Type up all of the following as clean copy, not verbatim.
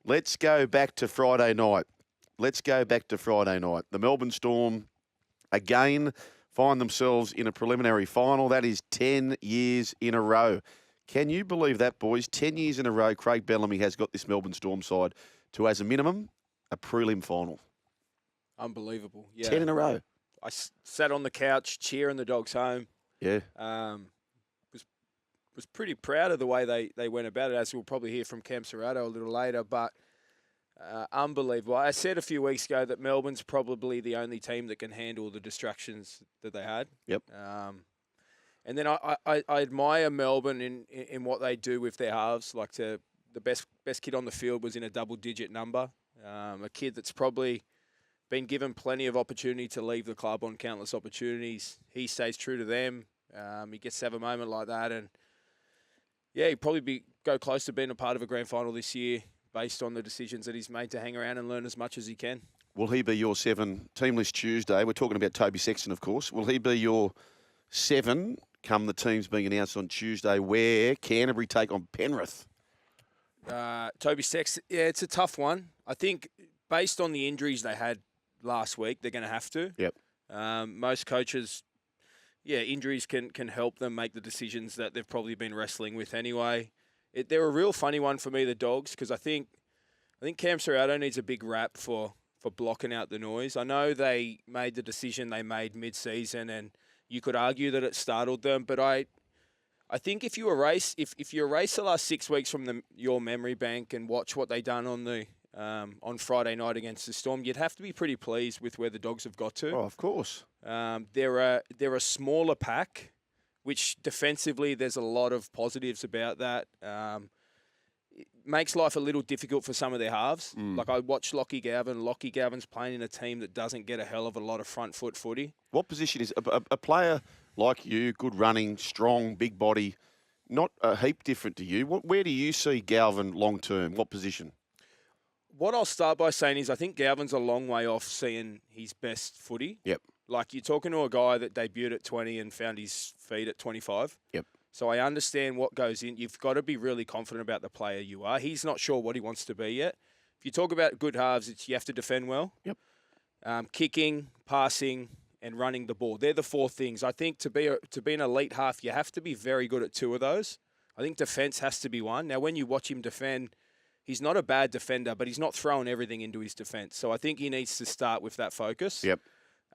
Let's go back to Friday night. The Melbourne Storm, again, find themselves in a preliminary final. That is 10 years in a row. Can you believe that, boys? 10 years in a row, Craig Bellamy has got this Melbourne Storm side to, as a minimum, a prelim final. Unbelievable. Yeah. 10 in a row. I sat on the couch cheering the Dogs home. Yeah. Was pretty proud of the way they went about it, as we'll probably hear from Cam Serrato a little later. But unbelievable. I said a few weeks ago that Melbourne's probably the only team that can handle the distractions that they had. Yep. And then I admire Melbourne in what they do with their halves. Like the best kid on the field was in a double-digit number. A kid that's probably been given plenty of opportunity to leave the club on countless opportunities. He stays true to them. He gets to have a moment like that, and yeah, he'd probably go close to being a part of a grand final this year based on the decisions that he's made to hang around and learn as much as he can. Will he be your 7 team list Tuesday? We're talking about Toby Sexton, of course. Will he be your 7 come the teams being announced on Tuesday, where Canterbury take on Penrith? Toby Sexton, yeah, it's a tough one. I think based on the injuries they had last week, they're going to have to. Yep. Most coaches, injuries can help them make the decisions that they've probably been wrestling with anyway. They're a real funny one for me, the Dogs, because I think Cam Serrato needs a big rap for blocking out the noise. I know they made the decision they made mid-season, and you could argue that it startled them, but I think if you erase the last 6 weeks from your memory bank and watch what they done on Friday night against the Storm, you'd have to be pretty pleased with where the Dogs have got to. Oh, of course. They're a smaller pack, which defensively there's a lot of positives about that. It makes life a little difficult for some of their halves. Like I watched Lockie Galvin. Lockie Galvin's playing in a team that doesn't get a hell of a lot of front foot footy. What position is a player like you, good running, strong, big body, not a heap different to you? Where do you see Galvin long term? What position? What I'll start by saying is I think Galvin's a long way off seeing his best footy. Yep. Like you're talking to a guy that debuted at 20 and found his feet at 25. Yep. So I understand what goes in. You've got to be really confident about the player you are. He's not sure what he wants to be yet. If you talk about good halves, you have to defend well. Yep. Kicking, passing, and running the ball. They're the 4 things. I think to be an elite half, you have to be very good at 2 of those. I think defense has to be one. Now, when you watch him defend, he's not a bad defender, but he's not throwing everything into his defense. So I think he needs to start with that focus. Yep.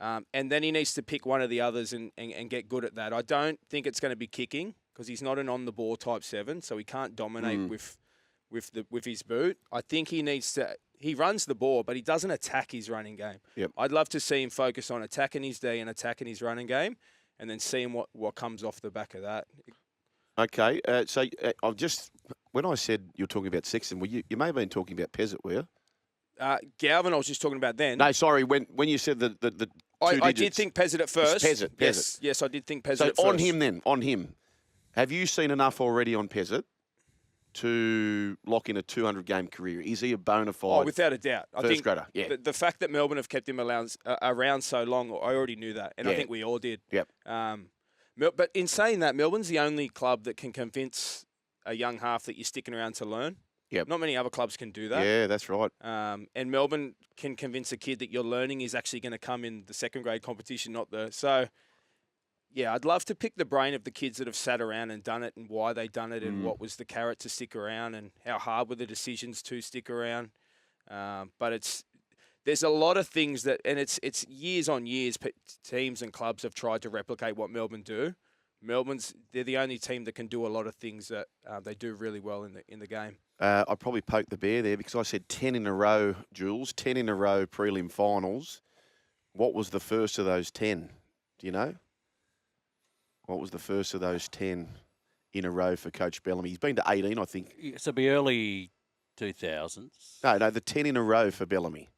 And then he needs to pick one of the others and get good at that. I don't think it's going to be kicking because he's not an on-the-ball type 7, so he can't dominate with his boot. I think he needs to – he runs the ball, but he doesn't attack his running game. Yep. I'd love to see him focus on attacking his D and attacking his running game and then seeing what comes off the back of that. Okay, so I've just – when I said you were talking about Sexton, well, you may have been talking about Pezzett, were you? Galvin, I was just talking about then. No, sorry, when you said the two digits. I did think Pezzett at first. Pezzett. Yes, I did think Pezzett at first. So on him, have you seen enough already on Pezzett to lock in a 200-game career? Is he a bona fide? Oh, without a doubt. I think grader, yeah. The fact that Melbourne have kept him around so long, I already knew that, and I think we all did. Yep. But in saying that, Melbourne's the only club that can convince a young half that you're sticking around to learn. Yep. Not many other clubs can do that. Yeah, that's right. And Melbourne can convince a kid that your learning is actually going to come in the second grade competition, not the... So, yeah, I'd love to pick the brain of the kids that have sat around and done it and why they done it and what was the carrot to stick around and how hard were the decisions to stick around. But there's a lot of things that... And it's years on years teams and clubs have tried to replicate what Melbourne do. They're the only team that can do a lot of things that they do really well in the game. I probably poked the bear there because I said 10 in a row, Jules, 10 in a row prelim finals. What was the first of those 10? Do you know? What was the first of those 10 in a row for Coach Bellamy? He's been to 18, I think. So it'll be early 2000s. No, the 10 in a row for Bellamy.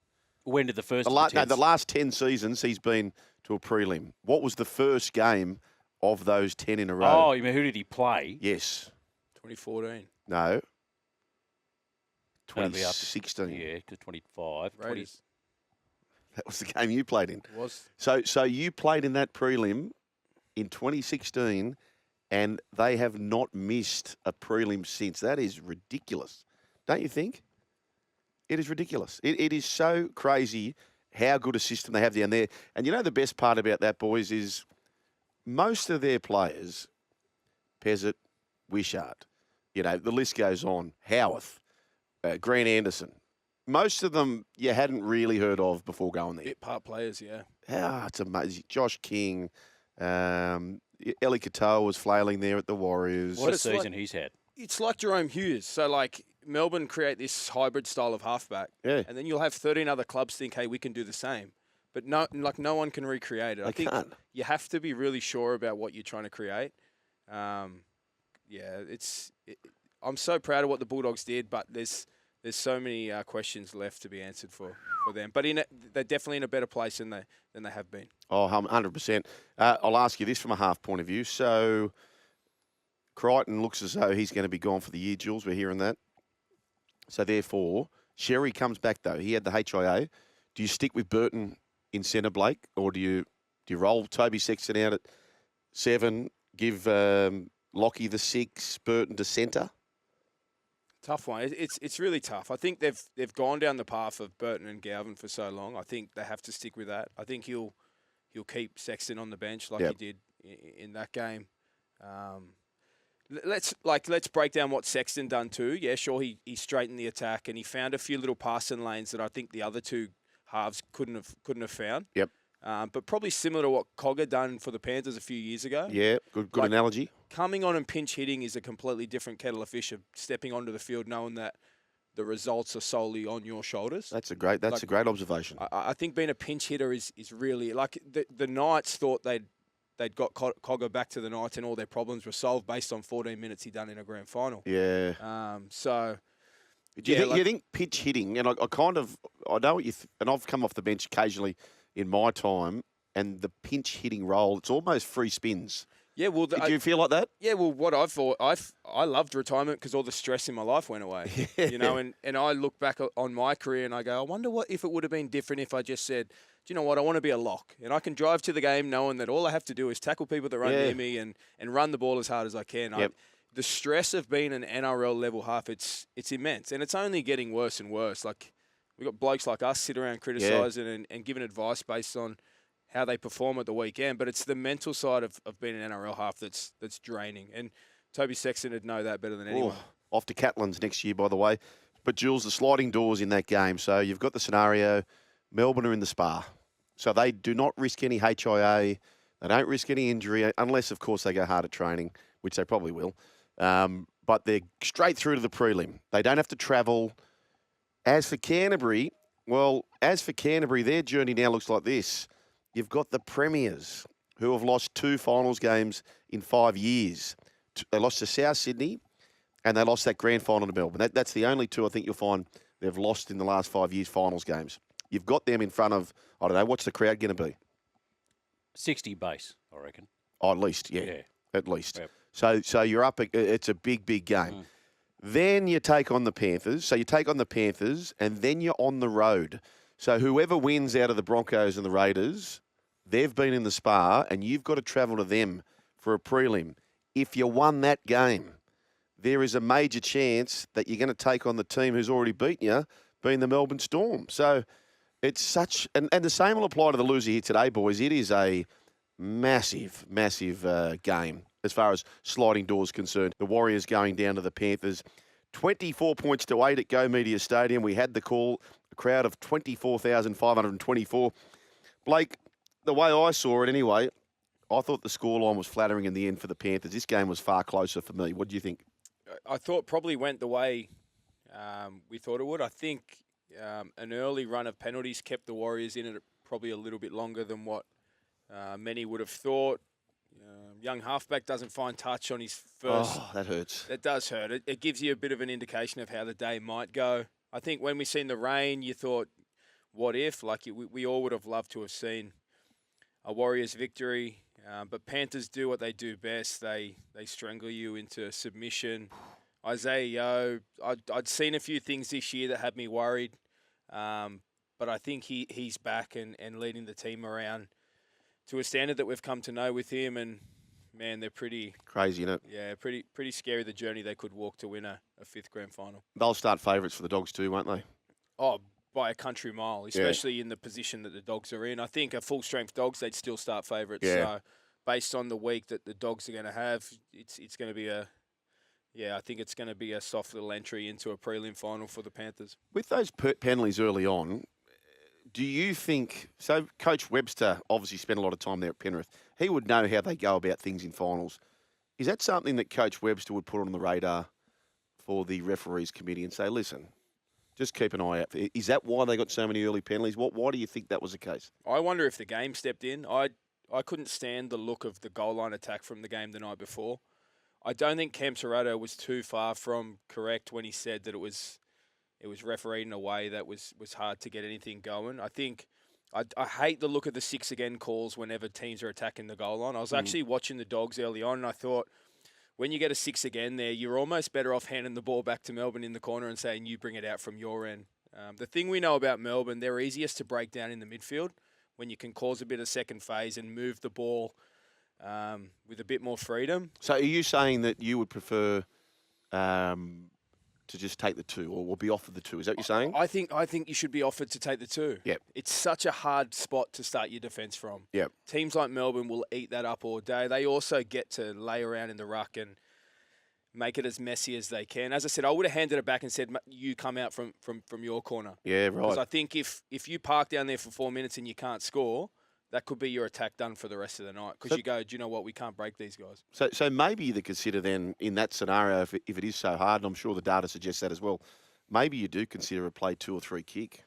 When did the first the last 10 seasons he's been to a prelim. What was the first game of those 10 in a row? Oh, you mean who did he play? Yes. 2014. No. 2016. Yeah, because 25. Raiders. That was the game you played in. It was. So you played in that prelim in 2016, and they have not missed a prelim since. That is ridiculous, don't you think? It is ridiculous. It is so crazy how good a system they have down there. And you know the best part about that, boys, is most of their players, Pezzett, Wishart, you know, the list goes on, Howarth, Grant Anderson. Most of them you hadn't really heard of before going there. Bit part players, yeah. It's amazing. Josh King, Eli Katoa was flailing there at the Warriors. What a it's season he's had. It's like Jerome Hughes. So, like, Melbourne create this hybrid style of halfback. Yeah. And then you'll have 13 other clubs think, hey, we can do the same. But no one can recreate it. I think can't. you have to be really sure about what you're trying to create. I'm so proud of what the Bulldogs did, but there's so many questions left to be answered for them. But they're definitely in a better place than they have been. Oh, 100%. I'll ask you this from a half point of view. So Crichton looks as though he's going to be gone for the year, Jules. We're hearing that. So therefore, Sherry comes back, though. He had the HIA. Do you stick with Burton in centre, Blake, or do you roll Toby Sexton out at 7, give Lockie the 6, Burton to centre? Tough one. It's really tough. I think they've gone down the path of Burton and Galvin for so long. I think they have to stick with that. I think he'll keep Sexton on the bench like he did in that game. Let's break down what Sexton done too. Yeah, sure, he straightened the attack and he found a few little passing lanes that I think the other two halves couldn't have found. Yep. But probably similar to what Cogger done for the Panthers a few years ago. Yeah, good analogy. Coming on and pinch hitting is a completely different kettle of fish of stepping onto the field knowing that the results are solely on your shoulders. That's a great observation. I think being a pinch hitter is really like the Knights thought they'd got Cogger back to the Knights and all their problems were solved based on 14 minutes he done in a grand final. Yeah. Do you think pitch hitting, and I know what and I've come off the bench occasionally in my time, and the pinch hitting role, it's almost free spins. Yeah, well, do you feel like that? Yeah, well, what I thought, I loved retirement because all the stress in my life went away. Yeah. You know, and I look back on my career and I go, I wonder what if it would have been different if I just said, do you know what, I want to be a lock, and I can drive to the game knowing that all I have to do is tackle people that run near me and run the ball as hard as I can. Yep. The stress of being an NRL level half, it's immense, and it's only getting worse and worse. Like, we've got blokes like us sit around criticising and giving advice based on how they perform at the weekend, but it's the mental side of being an NRL half that's draining. And Toby Sexton would know that better than anyone. Off to Catlins next year, by the way. But, Jules, the sliding doors in that game. So you've got the scenario, Melbourne are in the spa. So they do not risk any HIA. They don't risk any injury, unless, of course, they go hard at training, which they probably will. But they're straight through to the prelim. They don't have to travel. As for Canterbury, their journey now looks like this. You've got the Premiers, who have lost 2 finals games in 5 years. They lost to South Sydney, and they lost that grand final to Melbourne. That's the only 2 I think you'll find they've lost in the last 5 years finals games. You've got them in front of, I don't know, what's the crowd going to be? 60 base, I reckon. Oh, at least, yeah. At least. Yep. So you're up, it's a big, big game. Then you take on the Panthers. So you take on the Panthers, and then you're on the road. So whoever wins out of the Broncos and the Raiders, they've been in the spa, and you've got to travel to them for a prelim. If you won that game, there is a major chance that you're going to take on the team who's already beaten you, being the Melbourne Storm. So it's such... And the same will apply to the loser here today, boys. It is a massive, massive game as far as sliding doors concerned. The Warriors going down to the Panthers. 24 points to 8 at Go Media Stadium. We had the call, a crowd of 24,524. Blake, the way I saw it anyway, I thought the scoreline was flattering in the end for the Panthers. This game was far closer for me. What do you think? I thought probably went the way we thought it would. I think an early run of penalties kept the Warriors in it probably a little bit longer than what many would have thought. Young halfback doesn't find touch on his first. Oh, that hurts. That does hurt. It gives you a bit of an indication of how the day might go. I think when we seen the rain, you thought, what if? Like, we all would have loved to have seen a Warriors victory. But Panthers do what they do best. They strangle you into submission. Isaiah Yeo, I'd seen a few things this year that had me worried. But I think he's back and leading the team around to a standard that we've come to know with him. And, man, they're pretty... Crazy, isn't it? Yeah, pretty scary, the journey they could walk to win a 5th grand final. They'll start favourites for the Dogs too, won't they? Oh, by a country mile, especially in the position that the Dogs are in. I think a full-strength Dogs, they'd still start favourites. Yeah. So based on the week that the Dogs are going to have, it's going to be I think it's going to be a soft little entry into a prelim final for the Panthers. With those penalties early on, do you think, so Coach Webster obviously spent a lot of time there at Penrith. He would know how they go about things in finals. Is that something that Coach Webster would put on the radar for the referees committee and say, listen, just keep an eye out? Is that why they got so many early penalties? Why do you think that was the case? I wonder if the game stepped in. I couldn't stand the look of the goal line attack from the game the night before. I don't think Cam Serrato was too far from correct when he said that it was refereed in a way that was hard to get anything going. I think I hate the look of the 6 again calls whenever teams are attacking the goal line. I was actually watching the Dogs early on, and I thought, when you get a 6 again there, you're almost better off handing the ball back to Melbourne in the corner and saying you bring it out from your end. The thing we know about Melbourne, they're easiest to break down in the midfield when you can cause a bit of second phase and move the ball with a bit more freedom. So are you saying that you would prefer to just take the 2 or be offered the 2? Is that what you're saying? I think you should be offered to take the 2. Yep. It's such a hard spot to start your defence from. Yep. Teams like Melbourne will eat that up all day. They also get to lay around in the ruck and make it as messy as they can. As I said, I would have handed it back and said, you come out from your corner. Yeah, right. Because I think if you park down there for 4 minutes and you can't score, that could be your attack done for the rest of the night. Because you go, do you know what? We can't break these guys. So maybe you consider then in that scenario, if it is so hard, and I'm sure the data suggests that as well, maybe you do consider a play 2 or 3 kick.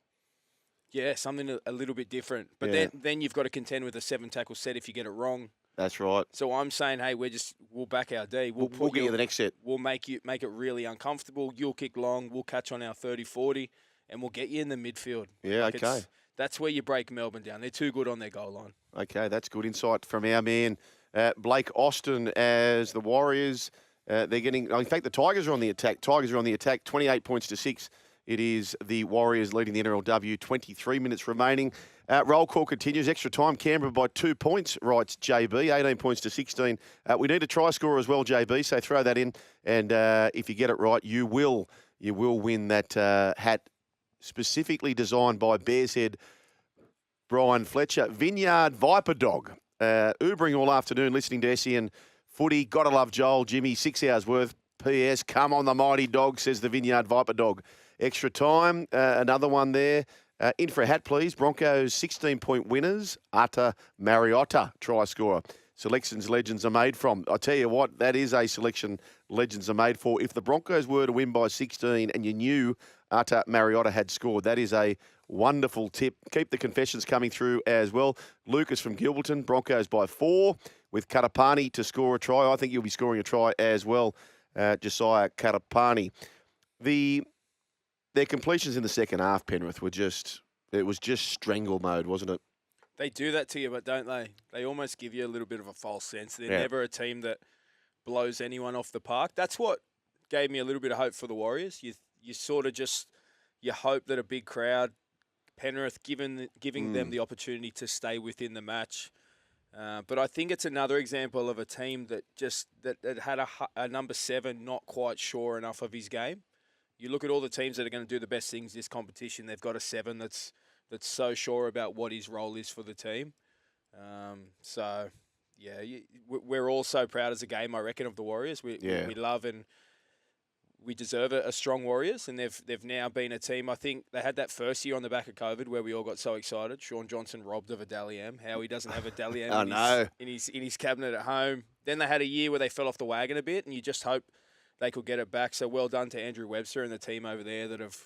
Yeah, something a little bit different. But then you've got to contend with a 7 tackle set if you get it wrong. That's right. So I'm saying, hey, we'll back our D. We'll get you the next set. We'll make it really uncomfortable. You'll kick long. We'll catch on our 30-40, and we'll get you in the midfield. Yeah, okay. That's where you break Melbourne down. They're too good on their goal line. Okay, that's good insight from our man, Blake Austin, as the Warriors. They're getting, in fact, the Tigers are on the attack. 28 points to 6. It is the Warriors leading the NRLW, 23 minutes remaining. Roll call continues. Extra time. Canberra by 2 points, writes JB, 18 points to 16. We need a try scorer as well, JB, so throw that in. And if you get it right, you will win that hat specifically designed by Bears Head Brian Fletcher. Vineyard Viper Dog. Ubering all afternoon, listening to SEN Footy. Gotta love Joel, Jimmy, 6 hours worth. P.S. Come on the mighty dog, says the Vineyard Viper Dog. Extra time, another one there. In for a hat, please. Broncos 16-point winners. Ata Mariotta, try scorer. Selections legends are made from. I tell you what, that is a selection legends are made for. If the Broncos were to win by 16 and you knew Ata Mariotta had scored, that is a wonderful tip. Keep the confessions coming through as well. Lucas from Gilberton, Broncos by 4 with Katapani to score a try. I think you'll be scoring a try as well, Josiah Katapani. Their completions in the second half, Penrith, it was just strangle mode, wasn't it? They do that to you, but don't they? They almost give you a little bit of a false sense. They're never a team that blows anyone off the park. That's what gave me a little bit of hope for the Warriors. You sort of you hope that a big crowd, Penrith giving them the opportunity to stay within the match. But I think it's another example of a team that had a number 7 not quite sure enough of his game. You look at all the teams that are going to do the best things this competition, they've got a 7 that's so sure about what his role is for the team. We're all so proud as a game, I reckon, of the Warriors. We love and we deserve a strong Warriors, and they've now been a team. I think they had that first year on the back of COVID where we all got so excited. Sean Johnson robbed of a Dally M. How he doesn't have a Dally M in his cabinet at home. Then they had a year where they fell off the wagon a bit, and you just hope they could get it back. So well done to Andrew Webster and the team over there that have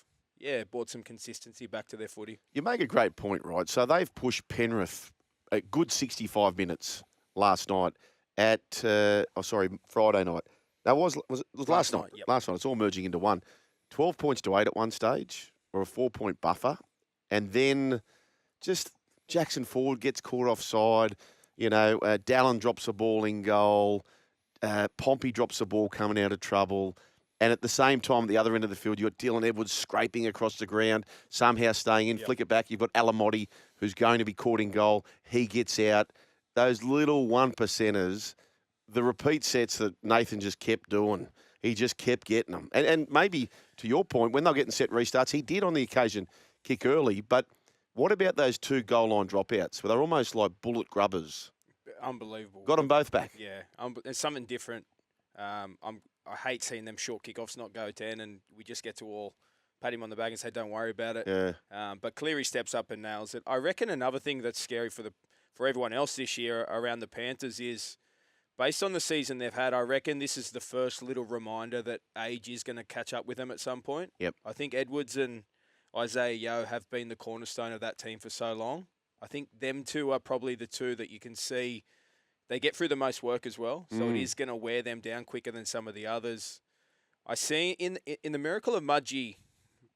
brought some consistency back to their footy. You make a great point, right? So they've pushed Penrith a good 65 minutes last night at Friday night. That was last night. Yep. Last night. It's all merging into one. 12 points to 8 at one stage, or a 4-point buffer. And then just Jackson Ford gets caught offside. Dallin drops a ball in goal. Pompey drops a ball coming out of trouble. And at the same time, at the other end of the field, you've got Dylan Edwards scraping across the ground, somehow staying in, flick it back. You've got Alamotti, who's going to be caught in goal. He gets out. Those little 1%ers, the repeat sets that Nathan just kept doing. he just kept getting them. And maybe, to your point, when they're getting set restarts, he did on the occasion kick early. But what about those 2 goal line dropouts where they're almost like bullet grubbers? Unbelievable. Got them both back. Yeah, there's something different. I hate seeing them short kickoffs not go 10, and we just get to all pat him on the back and say, don't worry about it. Yeah. But Cleary steps up and nails it. I reckon another thing that's scary for everyone else this year around the Panthers is, based on the season they've had, I reckon this is the first little reminder that age is going to catch up with them at some point. Yep. I think Edwards and Isaiah Yeo have been the cornerstone of that team for so long. I think them two are probably the two that you can see they get through the most work as well. So it is going to wear them down quicker than some of the others. I see in the miracle of Mudgee,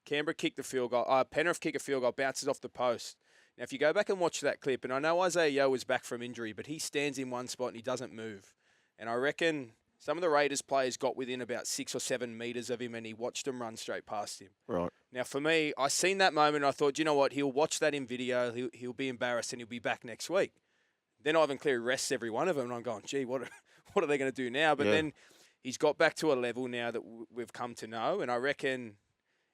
Canberra kicked the field goal. Penrith kick a field goal, bounces off the post. Now, if you go back and watch that clip, and I know Isaiah Yeo is back from injury, but he stands in one spot and he doesn't move. And I reckon some of the Raiders players got within about 6 or 7 metres of him and he watched them run straight past him. Right. Now, for me, I seen that moment and I thought, you know what, he'll watch that in video, he'll be embarrassed and he'll be back next week. Then Ivan Cleary rests every one of them and I'm going, gee, what are they going to do now? But then he's got back to a level now that we've come to know, and I reckon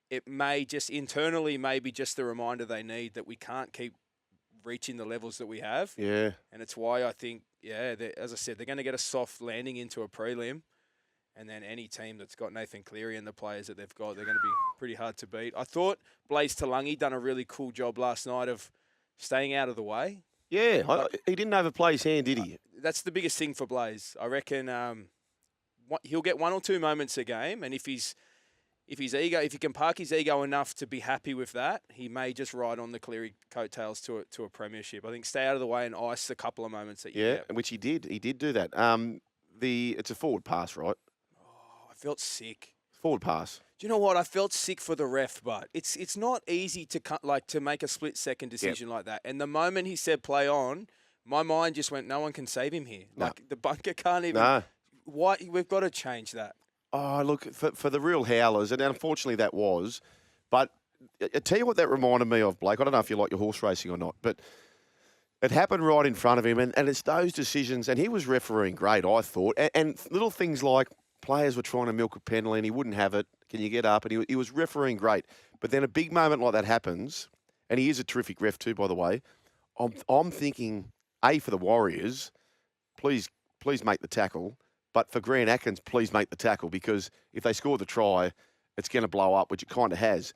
it may just internally maybe just the reminder they need that we can't keep reaching the levels that we have. Yeah. And it's why I think, as I said, they're going to get a soft landing into a prelim. And then any team that's got Nathan Cleary and the players that they've got, they're going to be pretty hard to beat. I thought Blaze Talangi done a really cool job last night of staying out of the way. Yeah. He didn't overplay his hand, did he? That's the biggest thing for Blaze. I reckon he'll get 1 or 2 moments a game, and if he can park his ego enough to be happy with that, he may just ride on the Cleary coattails to a premiership. I think stay out of the way and ice a couple of moments that you get. Which he did. He did do that. It's a forward pass, right? Oh, I felt sick. Forward pass. Do you know what? I felt sick for the ref, but it's not easy to make a split-second decision like that. And the moment he said play on, my mind just went, no one can save him here. No. Like the bunker can't even. No. Why? We've got to change that. Oh, look, for the real howlers, and unfortunately that was, but I tell you what that reminded me of, Blake. I don't know if you like your horse racing or not, but it happened right in front of him, and it's those decisions, and he was refereeing great, I thought, and little things like players were trying to milk a penalty and he wouldn't have it. Can you get up? And he was refereeing great. But then a big moment like that happens, and he is a terrific ref too, by the way. I'm thinking, for the Warriors, please make the tackle. But for Grant Atkins, please make the tackle, because if they score the try, it's going to blow up, which it kind of has.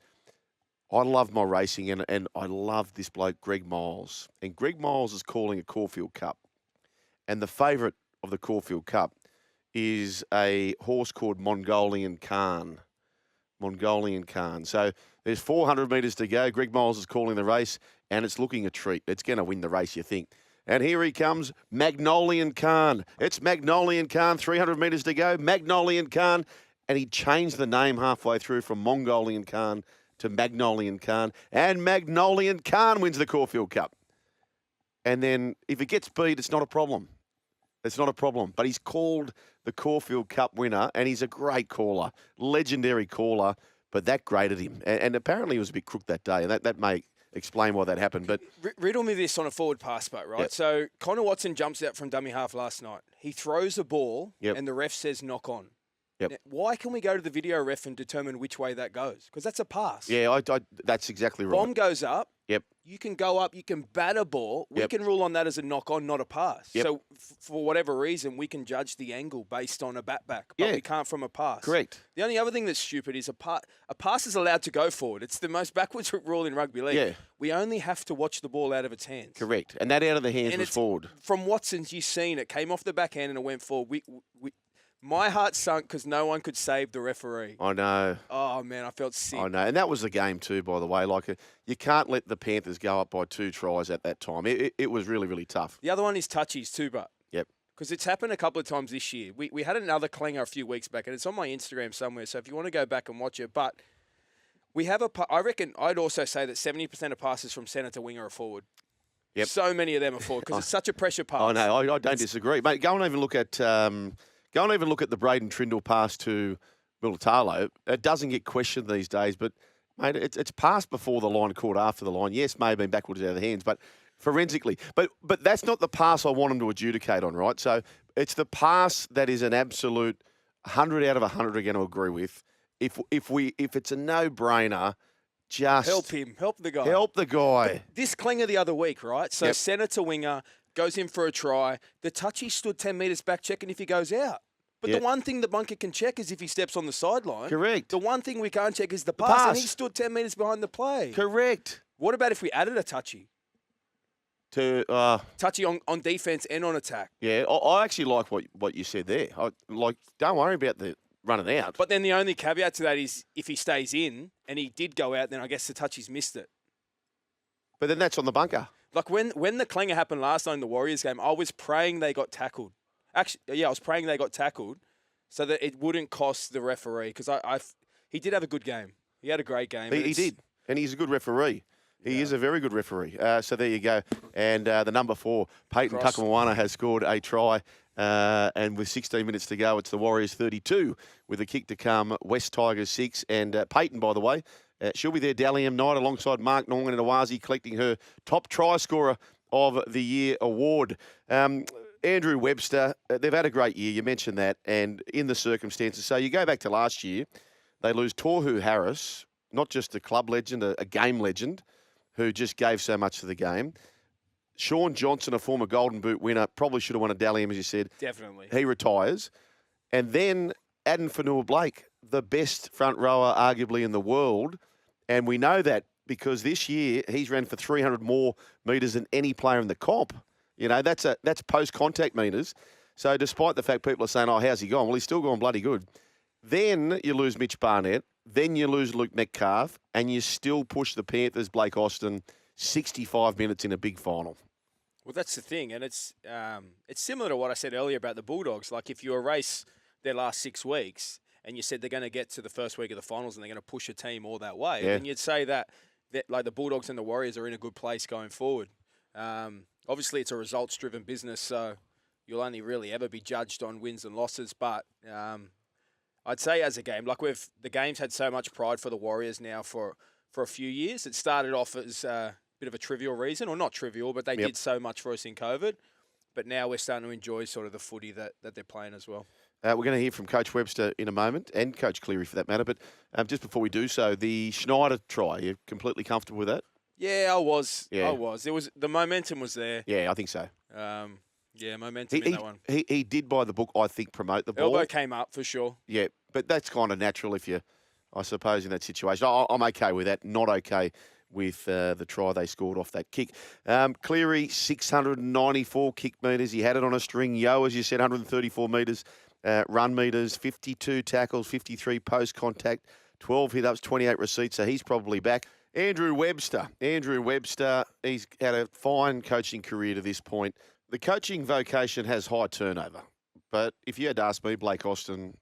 I love my racing, and I love this bloke, Greg Miles. And Greg Miles is calling a Caulfield Cup. And the favourite of the Caulfield Cup is a horse called Mongolian Caine. Mongolian Caine. So there's 400 metres to go. Greg Miles is calling the race, and it's looking a treat. It's going to win the race, you think. And here he comes, Magnolian Caine. It's Magnolian Caine, 300 metres to go. Magnolian Caine. And he changed the name halfway through from Mongolian Caine to Magnolian Caine. And Magnolian Caine wins the Caulfield Cup. And then if it gets beat, it's not a problem. It's not a problem. But he's called the Caulfield Cup winner, and he's a great caller, legendary caller, but that grated him. And apparently he was a bit crook that day, and that may explain why that happened. But riddle me this on a forward pass, mate, right? Yep. So Connor Watson jumps out from dummy half last night. He throws a ball, Yep. and the ref says knock on. Yep. Now, why can we go to the video ref and determine which way that goes? Because that's a pass. yeah, that's exactly right. Bomb goes up. Yep. You can go up, you can bat a ball. We Yep. can rule on that as a knock-on, not a pass. Yep. So for whatever reason, we can judge the angle based on a bat back, but Yeah. we can't from a pass. Correct. The only other thing that's stupid is a pass is allowed to go forward. It's the most backwards rule in rugby league. Yeah. We only have to watch the ball out of its hands. Correct. And that out of the hands And was it's- forward. From Watson's, you've seen it. Came off the backhand and it went forward. My heart sunk because no one could save the referee. I know. Oh, man, I felt sick. I know. And that was the game too, by the way. Like, you can't let the Panthers go up by 2 tries at that time. It was really, really tough. The other one is touchies too, but. Yep. Because it's happened a couple of times this year. We had another clanger a few weeks back, and it's on my Instagram somewhere, so if you want to go back and watch it. But we have I reckon I'd also say that 70% of passes from centre to winger are forward. Yep. So many of them are forward because it's such a pressure pass. I know. I don't disagree. Mate, go and even look at the Braden Trindle pass to Militalo. It doesn't get questioned these days, but, mate, it's passed before the line, caught after the line. Yes, may have been backwards out of the hands, but forensically. But that's not the pass I want them to adjudicate on, right? So it's the pass that is an absolute 100 out of 100 are going to agree with. If it's a no-brainer, just Help him. Help the guy. help the guy. This Klinger the other week, right? So Yep. centre to winger, goes in for a try. The touchy stood 10 metres back checking if he goes out. But Yep. the one thing the bunker can check is if he steps on the sideline. Correct. The one thing we can't check is the pass. pass. And he stood 10 metres behind the play. Correct. What about if we added a touchy? To Touchy on defence and on attack. yeah, I actually like what you said there. Don't worry about the running out. But then the only caveat to that is if he stays in and he did go out, then I guess the touchy's missed it. But then that's on the bunker. Like when the Klinger happened last night in the Warriors game, I was praying they got tackled. Actually, yeah, I was praying they got tackled so that it wouldn't cost the referee because he did have a good game. He had a great game. He did, and he's a good referee. He is a very good referee. So there you go. And the number 4, Peyton Tuckamoana, has scored a try. And with 16 minutes to go, it's the Warriors 32 with a kick to come. West Tigers 6. And Peyton, by the way, she'll be there Dally M night alongside Mark Norman and Awazi collecting her top try scorer of the year award. Andrew Webster, they've had a great year. You mentioned that. And in the circumstances, so you go back to last year, they lose Tohu Harris, not just a club legend, a game legend, who just gave so much to the game. Sean Johnson, a former Golden Boot winner, probably should have won a Dally M, as you said. Definitely. He retires. And then Adam Fanua-Blake, the best front rower arguably in the world. And we know that because this year he's ran for 300 more metres than any player in the comp. You know, that's post-contact metres. So despite the fact people are saying, oh, how's he gone? Well, he's still gone bloody good. Then you lose Mitch Barnett. Then you lose Luke Metcalf. And you still push the Panthers, Blake Austin, 65 minutes in a big final. Well, that's the thing. And it's similar to what I said earlier about the Bulldogs. Like if you erase their last 6 weeks and you said they're going to get to the first week of the finals and they're going to push a team all that way, then you'd say that like the Bulldogs and the Warriors are in a good place going forward. Obviously, it's a results-driven business, so you'll only really ever be judged on wins and losses. But I'd say as a game, like the game's had so much pride for the Warriors now for a few years. It started off as a bit of a trivial reason, or not trivial, but they did so much for us in COVID. But now we're starting to enjoy sort of the footy that they're playing as well. We're going to hear from Coach Webster in a moment, and Coach Cleary for that matter. But just before we do so, the Schneider try, you're completely comfortable with that? Yeah, I was. Yeah. I was. The momentum was there. Yeah, I think so. Momentum in that one. He did, by the book, I think, promote the ball. Elbow came up for sure. Yeah, but that's kind of natural if I suppose, in that situation. I'm okay with that. Not okay with the try they scored off that kick. Cleary, 694 kick metres. He had it on a string. Yo, as you said, 134 metres. Run metres, 52 tackles, 53 post-contact, 12 hit-ups, 28 receipts. So he's probably back. Andrew Webster, he's had a fine coaching career to this point. The coaching vocation has high turnover. But if you had to ask me, Blake Austin,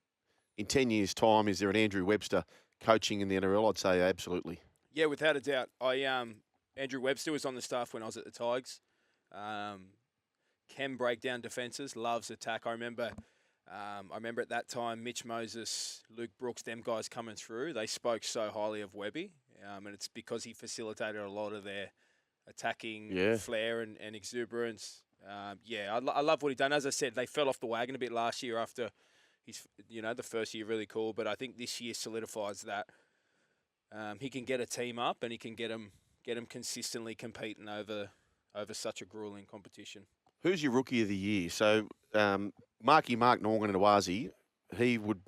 in 10 years' time, is there an Andrew Webster coaching in the NRL? I'd say absolutely. Yeah, without a doubt. Andrew Webster was on the staff when I was at the Tigers. Can break down defences, loves attack. I remember at that time, Mitch Moses, Luke Brooks, them guys coming through, they spoke so highly of Webby. And it's because he facilitated a lot of their attacking flair and exuberance. I love what he done. As I said, they fell off the wagon a bit last year after the first year really cool. But I think this year solidifies that he can get a team up and he can get them consistently competing over such a grueling competition. Who's your rookie of the year? So Mark Norgan and Awazi, he would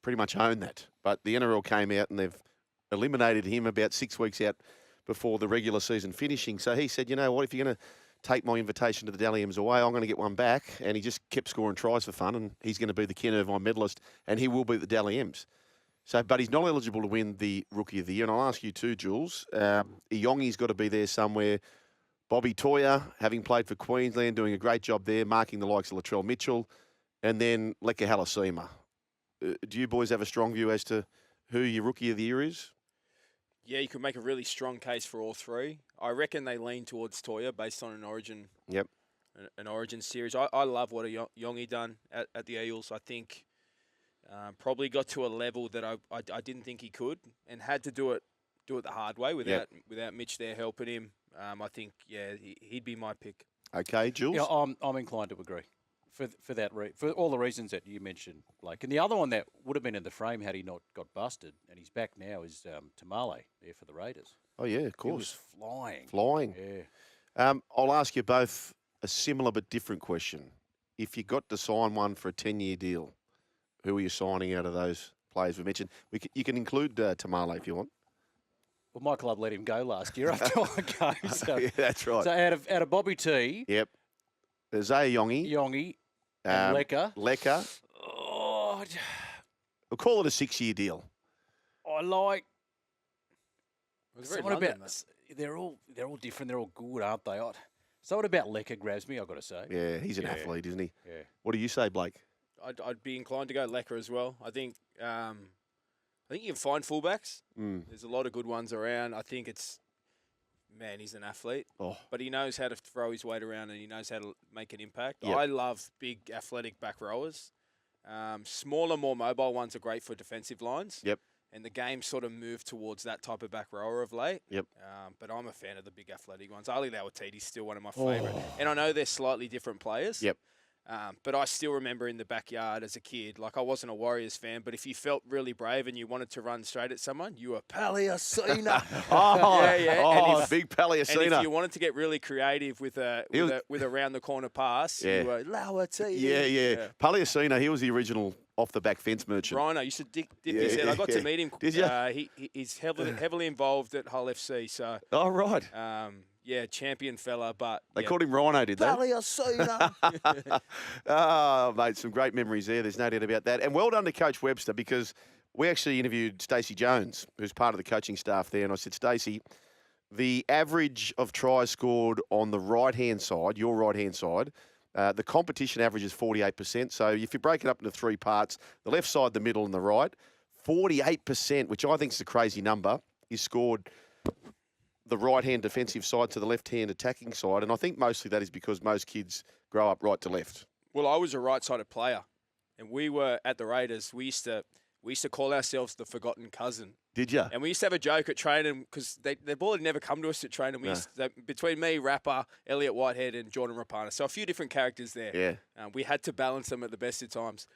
pretty much own that. But the NRL came out and they've eliminated him about 6 weeks out before the regular season finishing. So he said, you know what, if you're going to take my invitation to the Dally M's away, I'm going to get one back. And he just kept scoring tries for fun, and he's going to be the Ken Irvine medalist, and he will be the Dally M's. So, but he's not eligible to win the Rookie of the Year. And I'll ask you too, Jules. Iongi's got to be there somewhere. Bobby Toyer, having played for Queensland, doing a great job there, marking the likes of Latrell Mitchell, and then Leka Halasima. Do you boys have a strong view as to who your Rookie of the Year is? Yeah, you could make a really strong case for all three. I reckon they lean towards Toyer based on an Origin. Yep. An Origin series. I love what Iongi done at the Eels. I think probably got to a level that I didn't think he could, and had to do it the hard way without Mitch there helping him. I think he'd be my pick. Okay, Jules. Yeah, I'm inclined to agree. for all the reasons that you mentioned, Blake. And the other one that would have been in the frame had he not got busted, and he's back now, is Tamale there for the Raiders. Oh, yeah, of He course. was flying. Flying. Yeah. I'll ask you both a similar but different question. If you got to sign one for a 10-year deal, who are you signing out of those players we mentioned? You can include Tamale if you want. Well, my club let him go last year after one game. So, Yeah, that's right. so out of Bobby T, Yep. There's Yongi, and Lecker. Oh, We'll call it a 6-year deal. I like. It was very Something London, about mate. they're all different. They're all good, aren't they? Something about Lecker grabs me. I've got to say. Yeah, he's an Yeah. athlete, isn't he? Yeah. What do you say, Blake? I'd be inclined to go Lecker as well. I think you can find fullbacks. There's a lot of good ones around. I think he's an athlete. Oh. But he knows how to throw his weight around and he knows how to make an impact. Yep. I love big athletic back rowers. Smaller, more mobile ones are great for defensive lines. Yep. And the game sort of moved towards that type of back rower of late. Yep. But I'm a fan of the big athletic ones. Ali Lauatiti's still one of my favourite. And I know they're slightly different players. Yep. But I still remember in the backyard as a kid, like I wasn't a Warriors fan, but if you felt really brave and you wanted to run straight at someone, you were Paliacina. Oh, And big Paliacina. And if you wanted to get really creative with a round the corner pass, you were Lauatiti. Yeah. Paliacina, he was the original off the back fence merchant. Rhino used to dip his head. I got to meet him. Did you? He's heavily involved at Hull FC. So. Oh, right. Champion fella, but They called him Rhino, did they? Paliacina. Oh, mate, some great memories there. There's no doubt about that. And well done to Coach Webster, because we actually interviewed Stacey Jones, who's part of the coaching staff there. And I said, Stacey, the average of tries scored on the right-hand side, your right-hand side, the competition average is 48%. So if you break it up into 3 parts, the left side, the middle, and the right, 48%, which I think is a crazy number, is scored the right-hand defensive side to the left-hand attacking side. And I think mostly that is because most kids grow up right to left. Well, I was a right-sided player, and we were at the Raiders. We used to call ourselves the forgotten cousin. Did you? And we used to have a joke at training because the ball had never come to us at training. Between me, Rapper, Elliot Whitehead, and Jordan Rapana, so a few different characters there. Yeah. We had to balance them at the best of times.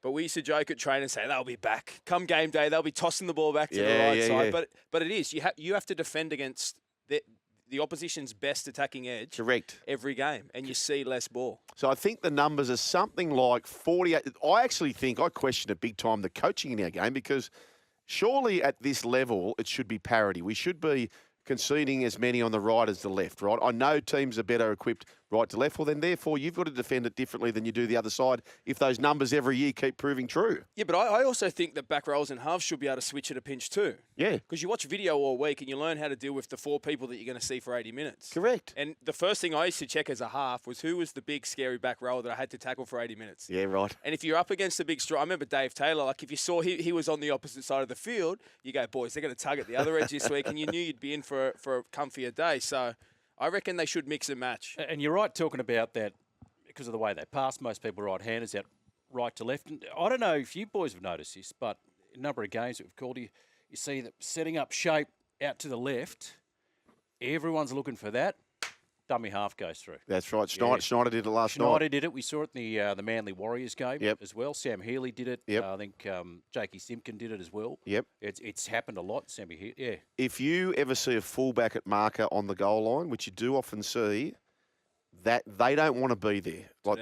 But we used to joke at training and say, they'll be back. Come game day, they'll be tossing the ball back to the right side. Yeah. But it is. You have to defend against the opposition's best attacking edge. Correct. Every game, and you see less ball. So I think the numbers are something like 48. I actually think, I question it big time, the coaching in our game, because surely at this level it should be parity. We should be conceding as many on the right as the left, right? I know teams are better equipped right to left. Well, then therefore you've got to defend it differently than you do the other side if those numbers every year keep proving true. Yeah, but I also think that back rows and halves should be able to switch at a pinch too. Yeah. Because you watch video all week and you learn how to deal with the 4 people that you're going to see for 80 minutes. Correct. And the first thing I used to check as a half was who was the big, scary back rower that I had to tackle for 80 minutes. Yeah, right. And if you're up against a big strike, I remember Dave Taylor, like if you saw he was on the opposite side of the field, you go, boys, they're going to tug at the other edge this week, and you knew you'd be in for a comfier day. So I reckon they should mix and match. And you're right talking about that because of the way they pass. Most people right-handers out right to left. And I don't know if you boys have noticed this, but a number of games that we've called, you see that setting up shape out to the left, everyone's looking for that. Dummy half goes through. That's right. Schneider did it last night. Schneider did it. We saw it in the Manly Warriors game as well. Sam Healy did it. Yep. I think Jakey Simpkin did it as well. Yep. It's happened a lot, Sammy Healy. Yeah. If you ever see a fullback at marker on the goal line, which you do often see, that they don't want to be there. Like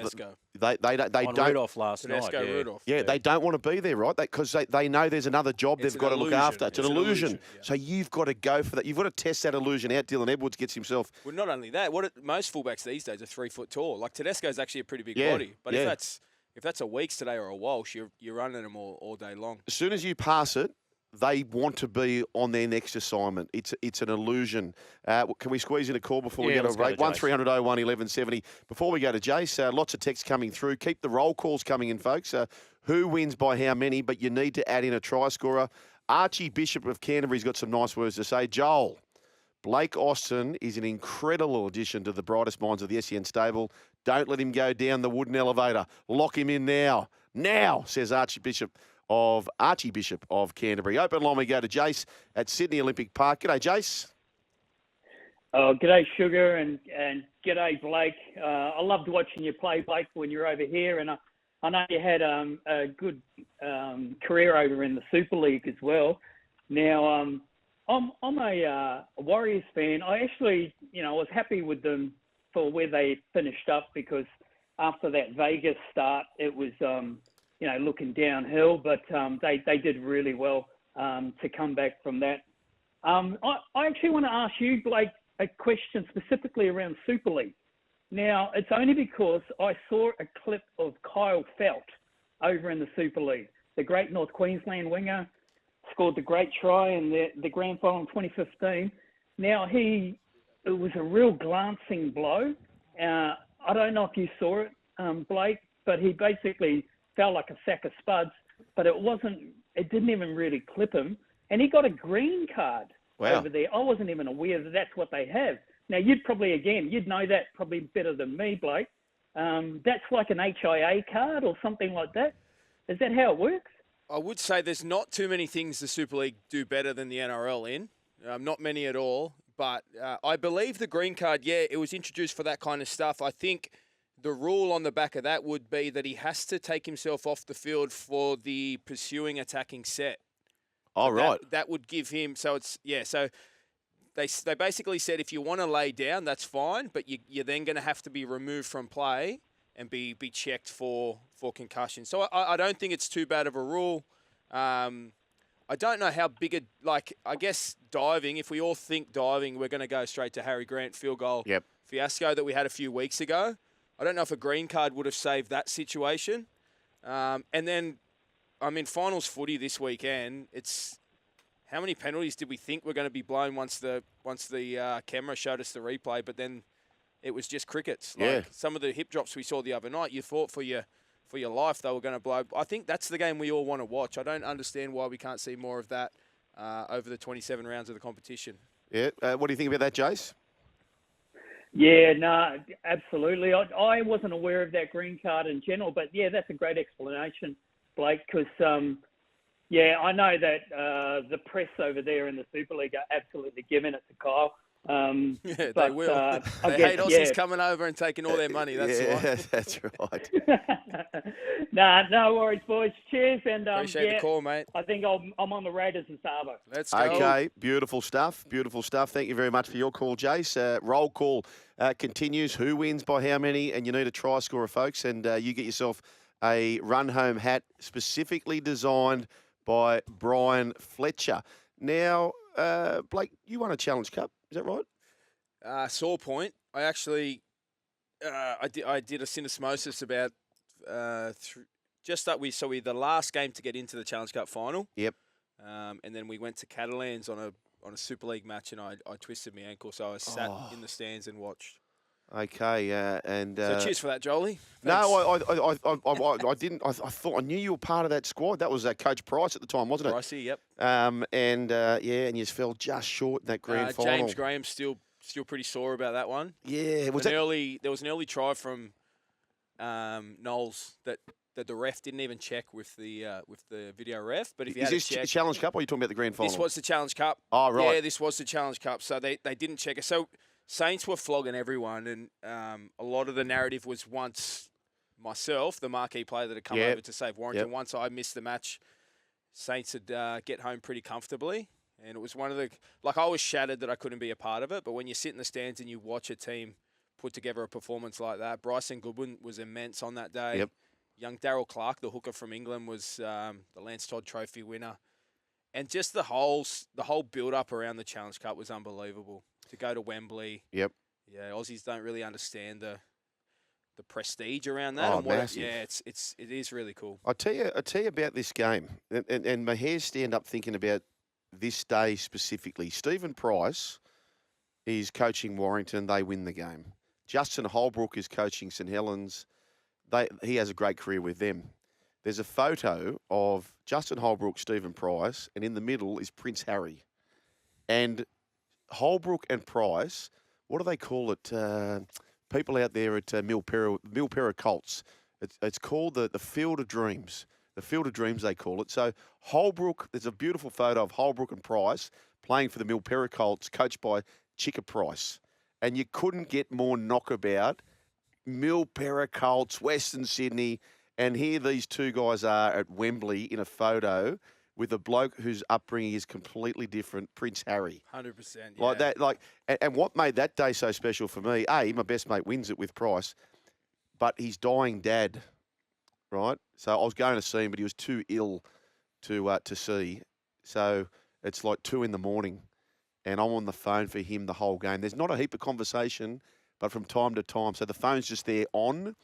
they don't. Rudolph last night. Rudolph. Yeah, they don't want to be there, right? Because they know there's another job they've got to look after. It's an illusion. Yeah. So you've got to go for that. You've got to test that illusion out. Dylan Edwards gets himself. Well, not only that, most fullbacks these days are 3 foot tall. Like Tedesco's actually a pretty big body. But if that's a Weeks today or a Walsh, you're running them all day long. As soon as you pass it, they want to be on their next assignment. It's an illusion. Can we squeeze in a call before we go to a break? 1300 01 1170. Before we go to Jace, lots of texts coming through. Keep the roll calls coming in, folks. Who wins by how many? But you need to add in a try scorer. Archie Bishop of Canterbury's got some nice words to say. Joel, Blake Austin is an incredible addition to the brightest minds of the SEN stable. Don't let him go down the wooden elevator. Lock him in now. Now, says Archie Bishop of Canterbury. Open line, we go to Jace at Sydney Olympic Park. G'day, Jace. Oh, g'day, Sugar, and g'day, Blake. I loved watching you play, Blake, when you were over here, and I know you had a good career over in the Super League as well. Now, I'm a Warriors fan. I actually, was happy with them for where they finished up, because after that Vegas start, it was, looking downhill, but they did really well to come back from that. I actually want to ask you, Blake, a question specifically around Super League. Now, it's only because I saw a clip of Kyle Fledt over in the Super League. The great North Queensland winger scored the great try in the grand final in 2015. Now, it was a real glancing blow. I don't know if you saw it, Blake, but he basically fell like a sack of spuds, but it didn't even really clip him. And he got a green card over there. I wasn't even aware that that's what they have. Now, you'd know that probably better than me, Blake. That's like an HIA card or something like that. Is that how it works? I would say there's not too many things the Super League do better than the NRL in. Not many at all. But I believe the green card, it was introduced for that kind of stuff. I think the rule on the back of that would be that he has to take himself off the field for the pursuing attacking set. Oh, right. That would give him, so they basically said if you want to lay down, that's fine, but you're then going to have to be removed from play and be checked for concussion. So I don't think it's too bad of a rule. I don't know how big I guess diving, if we all think diving, we're going to go straight to Harry Grant field goal fiasco that we had a few weeks ago. I don't know if a green card would have saved that situation. And then, finals footy this weekend, it's how many penalties did we think were going to be blown once the camera showed us the replay, but then it was just crickets. Like some of the hip drops we saw the other night, you thought for your life they were going to blow. I think that's the game we all want to watch. I don't understand why we can't see more of that over the 27 rounds of the competition. Yeah. What do you think about that, Jace? Yeah, no, absolutely. I wasn't aware of that green card in general, but that's a great explanation, Blake, because, I know that the press over there in the Super League are absolutely giving it to Kyle. They will. They hate Aussies coming over and taking all their money. That's why. That's right. No worries, boys. Cheers. And appreciate the call, mate. I think I'm on the Raiders and Sabo. Let's go. Okay, beautiful stuff. Beautiful stuff. Thank you very much for your call, Jace. Roll call continues. Who wins by how many? And you need a try scorer, folks. And you get yourself a run home hat specifically designed by Brian Fletcher. Now, Blake, you won a Challenge Cup. Is that right? Sore point. I actually, I did a syndesmosis about the last game to get into the Challenge Cup final. Yep. And then we went to Catalans on a Super League match, and I twisted my ankle, so I sat in the stands and watched. Okay, and so cheers for that, Jolie. Thanks. No, I didn't. I thought I knew you were part of that squad. That was Coach Price at the time, wasn't it? Pricey, yep. And you fell just short in that grand final. James Graham's still pretty sore about that one. Yeah, there was an early try from Knowles that the ref didn't even check with the video ref. But if is this Challenge Cup, or are you talking about the grand final? This was the Challenge Cup. Oh, right. Yeah, this was the Challenge Cup. So they didn't check it. So Saints were flogging everyone, and a lot of the narrative was once myself, the marquee player that had come over to save Warrington, once I missed the match, Saints would get home pretty comfortably. And it was one of the I was shattered that I couldn't be a part of it. But when you sit in the stands and you watch a team put together a performance like that, Bryson Goodwin was immense on that day. Yep. Young Darryl Clark, the hooker from England, was the Lance Todd Trophy winner. And just the whole build-up around the Challenge Cup was unbelievable. To go to Wembley. Yep. Yeah, Aussies don't really understand the prestige around that. Oh, massive. It is really cool. I tell you about this game, and my hairs stand up thinking about this day specifically. Stephen Price is coaching Warrington. They win the game. Justin Holbrook is coaching St Helens. He has a great career with them. There's a photo of Justin Holbrook, Stephen Price, and in the middle is Prince Harry. And Holbrook and Price, what do they call it? People out there at Milpera Colts. It's called the Field of Dreams. The Field of Dreams, they call it. So Holbrook, there's a beautiful photo of Holbrook and Price playing for the Milpera Colts, coached by Chicka Price. and you couldn't get more knockabout. Milpera Colts, Western Sydney, and here these two guys are at Wembley in a photo with a bloke whose upbringing is completely different, Prince Harry. 100%. Like that, and what made that day so special for me, my best mate wins it with Price, but his dying dad, right? So I was going to see him, but he was too ill to see. So it's like 2 a.m, and I'm on the phone for him the whole game. There's not a heap of conversation, but from time to time. So the phone's just there on,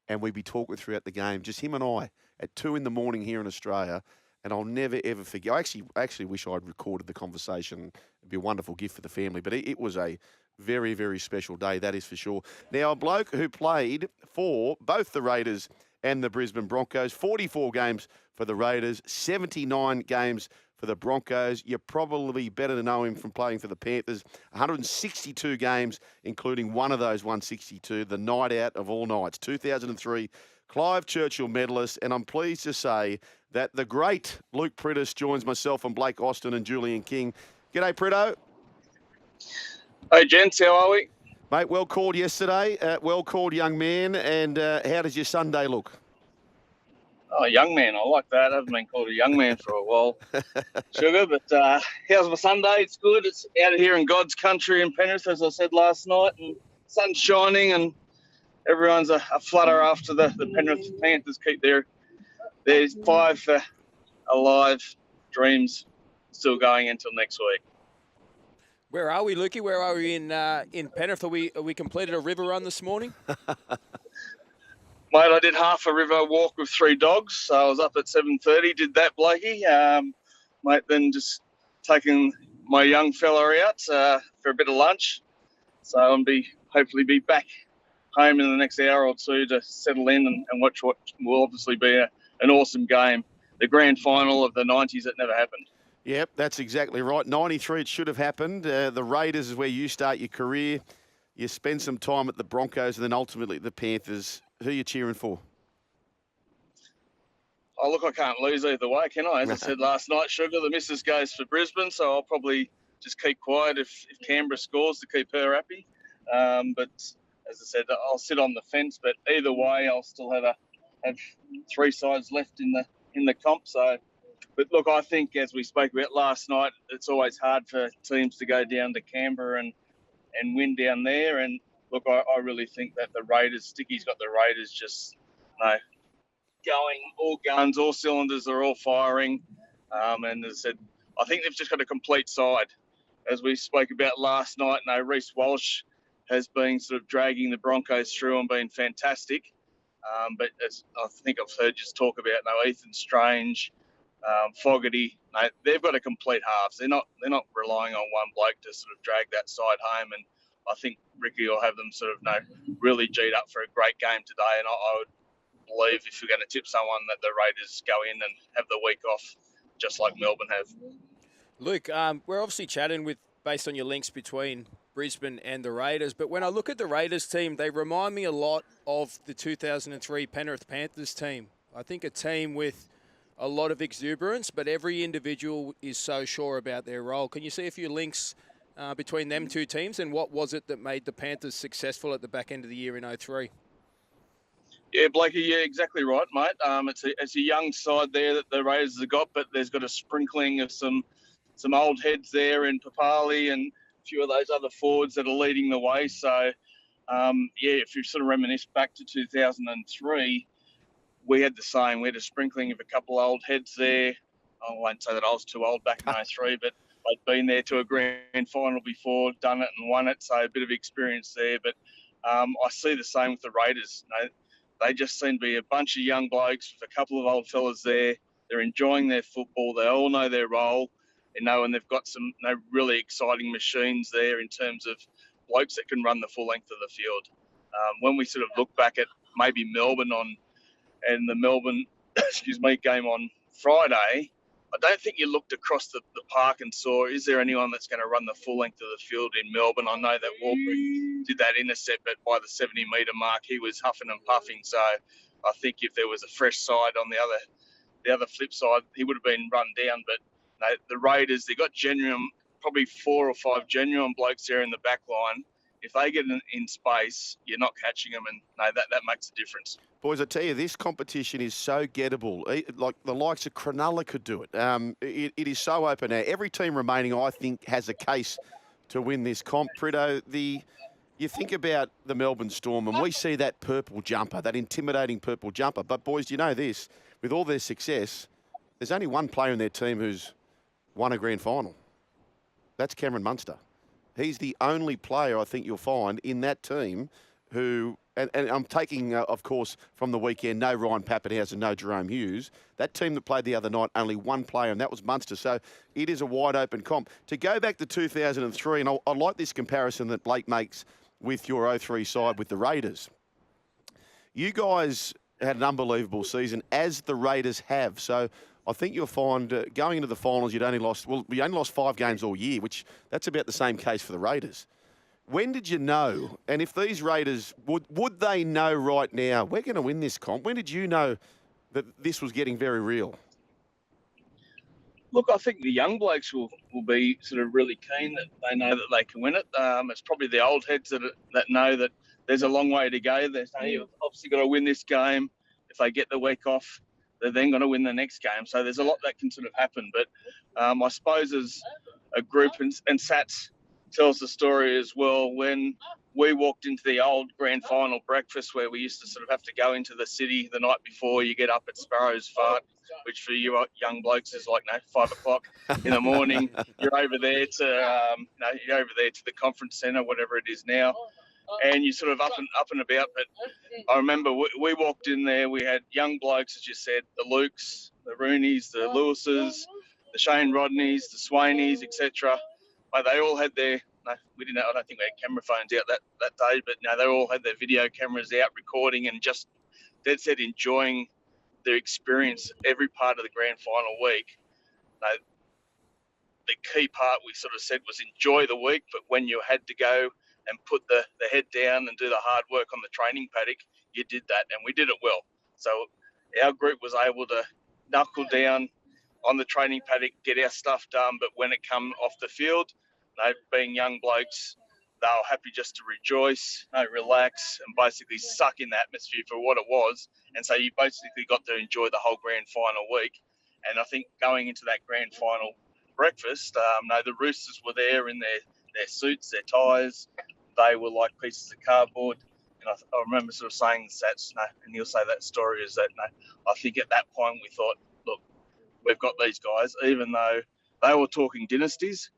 and we'd be talking throughout the game, just him and I, at 2 a.m. here in Australia. And I'll never, ever forget. I actually wish I'd recorded the conversation. It'd be a wonderful gift for the family. But it was a very, very special day, that is for sure. Now, a bloke who played for both the Raiders and the Brisbane Broncos, 44 games for the Raiders, 79 games for the Broncos. You're probably better to know him from playing for the Panthers. 162 games, including one of those 162, the night out of all nights, 2003 Clive Churchill medalist. And I'm pleased to say that the great Luke Priddis joins myself and Blake Austin and Julian King. G'day, Pritto. Hey, gents, how are we? Mate, well called yesterday. Well called, young man. And how does your Sunday look? Oh, young man, I like that. I haven't been called a young man for a while, Sugar. But how's my Sunday? It's good. It's out here in God's country in Penrith, as I said last night, and sun's shining, and everyone's a flutter after the Penrith Panthers keep their 5 alive dreams still going until next week. Where are we, Lukey? Where are we in Penrith? Are we completed a river run this morning? Mate, I did half a river walk with 3 dogs, so I was up at 7:30, did that, Blakey. Mate, then just taking my young fella out for a bit of lunch. So I'll hopefully be back home in the next hour or two to settle in and watch what will obviously be an awesome game. The grand final of the 90s that never happened. Yep, that's exactly right. 93, it should have happened. The Raiders is where you start your career. You spend some time at the Broncos and then ultimately the Panthers. Who are you cheering for? Oh, look, I can't lose either way, can I? As I said last night, Sugar, the missus goes for Brisbane, so I'll probably just keep quiet if Canberra scores to keep her happy. But as I said, I'll sit on the fence. But either way, I'll still have 3 sides left in the comp. So, but look, I think as we spoke about last night, it's always hard for teams to go down to Canberra and win down there. And look, I really think that the Raiders, Sticky's got the Raiders just, going all guns, all cylinders are all firing. And as I said, I think they've just got a complete side. As we spoke about last night, Reece Walsh has been sort of dragging the Broncos through and been fantastic. But as I think I've heard just talk about Ethan Strange, Fogarty, they've got a complete halves. They're not relying on one bloke to sort of drag that side home. And I think Ricky will have them sort of really G'd up for a great game today. And I would believe if you're going to tip someone that the Raiders go in and have the week off, just like Melbourne have. Luke, we're obviously chatting based on your links between Brisbane and the Raiders, but when I look at the Raiders team, they remind me a lot of the 2003 Penrith Panthers team. I think a team with a lot of exuberance, but every individual is so sure about their role. Can you see a few links between them two teams, and what was it that made the Panthers successful at the back end of the year in 03? Yeah, Blakey, yeah, exactly right, mate. It's a young side there that the Raiders have got, but there's got a sprinkling of some old heads there in Papali and a few of those other forwards that are leading the way. So, if you sort of reminisce back to 2003, we had the same. We had a sprinkling of a couple of old heads there. I won't say that I was too old back in 03, but I'd been there to a grand final before, done it and won it, so a bit of experience there. But I see the same with the Raiders. They just seem to be a bunch of young blokes with a couple of old fellas there. They're enjoying their football. They all know their role, and they've got some really exciting machines there in terms of blokes that can run the full length of the field. When we sort of look back at maybe Melbourne and the Melbourne game on Friday, I don't think you looked across the park and saw, is there anyone that's going to run the full length of the field in Melbourne? I know that Warbrick did that intercept, but by the 70-metre mark, he was huffing and puffing. So I think if there was a fresh side on the other flip side, he would have been run down. But the Raiders, they got probably 4 or 5 genuine blokes there in the back line if they get in space, you're not catching them, and that makes a difference. Boys, I tell you, this competition is so gettable. Like the likes of Cronulla could do it. It is so open now. Every team remaining, I think, has a case to win this comp. Pritto, you think about the Melbourne Storm, and we see that purple jumper, that intimidating purple jumper. But, boys, do you know this? With all their success, there's only one player in their team who's won a grand final. That's Cameron Munster. He's the only player I think you'll find in that team who, and I'm taking, of course, from the weekend, no Ryan Papenhuyzen, no Jerome Hughes. That team that played the other night, only one player, and that was Munster. So it is a wide open comp. To go back to 2003, and I like this comparison that Blake makes with your 03 side with the Raiders. You guys had an unbelievable season, as the Raiders have. So I think you'll find going into the finals, you only lost 5 games all year, which that's about the same case for the Raiders. When did you know? And if these Raiders, would they know right now, we're going to win this comp? When did you know that this was getting very real? Look, I think the young blokes will be sort of really keen that they know that they can win it. It's probably the old heads that know that there's a long way to go. You've obviously got to win this game. If they get the week off, they're then going to win the next game. So there's a lot that can sort of happen. But I suppose as a group, and Sats tells the story as well, when we walked into the old grand final breakfast where we used to sort of have to go into the city the night before, you get up at Sparrow's Fart, which for you young blokes is like 5 o'clock in the morning. You're over there to the conference centre, whatever it is now, and you're sort of up and about. But I remember we walked in there. We had young blokes, as you said, the Lukes, the Rooneys, the Lewises, the Shane Rodneys, the Swaineys, etc. But they all had their. We didn't. I don't think we had camera phones out that day, but they all had their video cameras out, recording and just dead set enjoying their experience every part of the grand final week. The key part we sort of said was enjoy the week, but when you had to go and put the head down and do the hard work on the training paddock, you did that, and we did it well. So our group was able to knuckle down on the training paddock, get our stuff done, but when it come off the field, being young blokes, they were happy just to rejoice, relax, and basically suck in the atmosphere for what it was. And so you basically got to enjoy the whole grand final week. And I think going into that grand final breakfast, the Roosters were there in their suits, their ties. They were like pieces of cardboard. And I remember sort of saying Sats, and he'll say that story is that, I think at that point we thought, look, we've got these guys, even though they were talking dynasties.